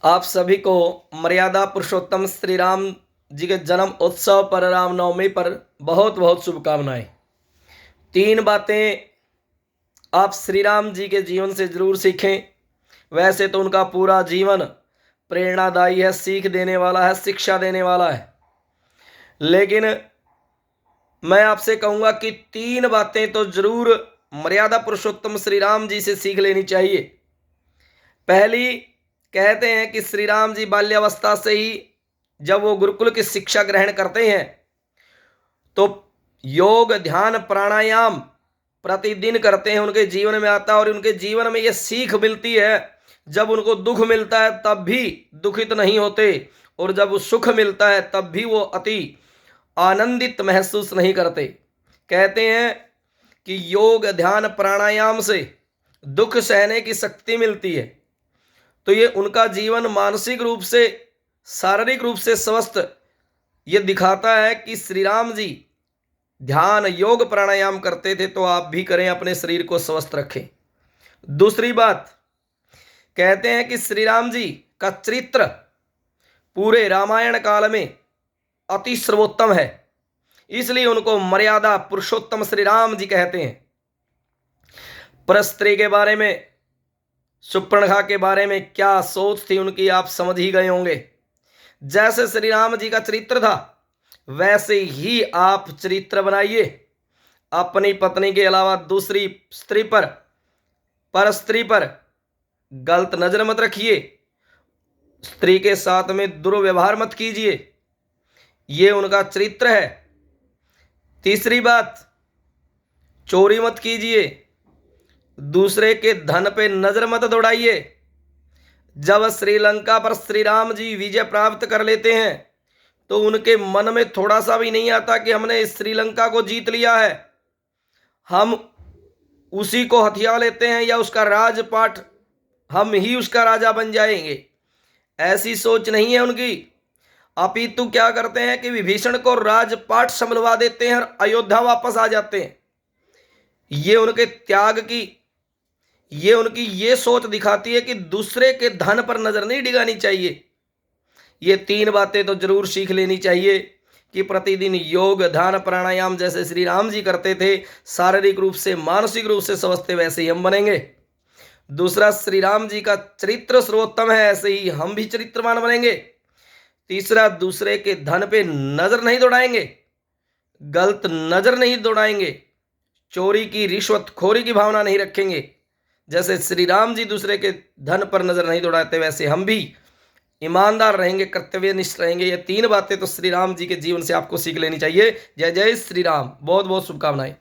आप सभी को मर्यादा पुरुषोत्तम श्री राम जी के जन्म उत्सव पर रामनवमी पर बहुत बहुत शुभकामनाएं। 3 बातें आप श्री राम जी के जीवन से जरूर सीखें। वैसे तो उनका पूरा जीवन प्रेरणादायी है, सीख देने वाला है, शिक्षा देने वाला है, लेकिन मैं आपसे कहूँगा कि 3 बातें तो जरूर मर्यादा पुरुषोत्तम श्री राम जी से सीख लेनी चाहिए। पहली, कहते हैं कि श्री राम जी बाल्यावस्था से ही जब वो गुरुकुल की शिक्षा ग्रहण करते हैं तो योग ध्यान प्राणायाम प्रतिदिन करते हैं, उनके जीवन में आता है और उनके जीवन में ये सीख मिलती है। जब उनको दुख मिलता है तब भी दुखित नहीं होते, और जब सुख मिलता है तब भी वो अति आनंदित महसूस नहीं करते। कहते हैं कि योग ध्यान प्राणायाम से दुख सहने की शक्ति मिलती है। तो ये उनका जीवन मानसिक रूप से शारीरिक रूप से स्वस्थ ये दिखाता है कि श्री राम जी ध्यान योग प्राणायाम करते थे, तो आप भी करें, अपने शरीर को स्वस्थ रखें। दूसरी बात, कहते हैं कि श्री राम जी का चरित्र पूरे रामायण काल में अति सर्वोत्तम है, इसलिए उनको मर्यादा पुरुषोत्तम श्री राम जी कहते हैं। परस्त्री के बारे में, सुपर्णखा के बारे में क्या सोच थी उनकी, आप समझ ही गए होंगे। जैसे श्री राम जी का चरित्र था वैसे ही आप चरित्र बनाइए। अपनी पत्नी के अलावा दूसरी स्त्री पर, पर स्त्री पर गलत नजर मत रखिए, स्त्री के साथ में दुर्व्यवहार मत कीजिए, ये उनका चरित्र है। तीसरी बात, चोरी मत कीजिए, दूसरे के धन पे नजर मत दौड़ाइए। जब श्रीलंका पर श्री राम जी विजय प्राप्त कर लेते हैं तो उनके मन में थोड़ा सा भी नहीं आता कि हमने श्रीलंका को जीत लिया है, हम उसी को हथिया लेते हैं या उसका राजपाट हम ही उसका राजा बन जाएंगे। ऐसी सोच नहीं है उनकी। अपितु क्या करते हैं कि विभीषण को राजपाट संभलवा देते हैं और अयोध्या वापस आ जाते हैं। ये उनके त्याग की, ये उनकी ये सोच दिखाती है कि दूसरे के धन पर नजर नहीं डिगानी चाहिए। ये 3 बातें तो जरूर सीख लेनी चाहिए कि प्रतिदिन योग ध्यान प्राणायाम जैसे श्री राम जी करते थे, शारीरिक रूप से मानसिक रूप से स्वस्थ थे, वैसे ही हम बनेंगे। दूसरा, श्री राम जी का चरित्र सर्वोत्तम है, ऐसे ही हम भी चरित्रवान बनेंगे। तीसरा, दूसरे के धन पे नजर नहीं दौड़ाएंगे, गलत नजर नहीं दौड़ाएंगे, चोरी की रिश्वतखोरी की भावना नहीं रखेंगे। जैसे श्री राम जी दूसरे के धन पर नजर नहीं दौड़ाते वैसे हम भी ईमानदार रहेंगे, कर्तव्यनिष्ठ रहेंगे। ये 3 बातें तो श्री राम जी के जीवन से आपको सीख लेनी चाहिए। जय जय श्री राम। बहुत बहुत शुभकामनाएं।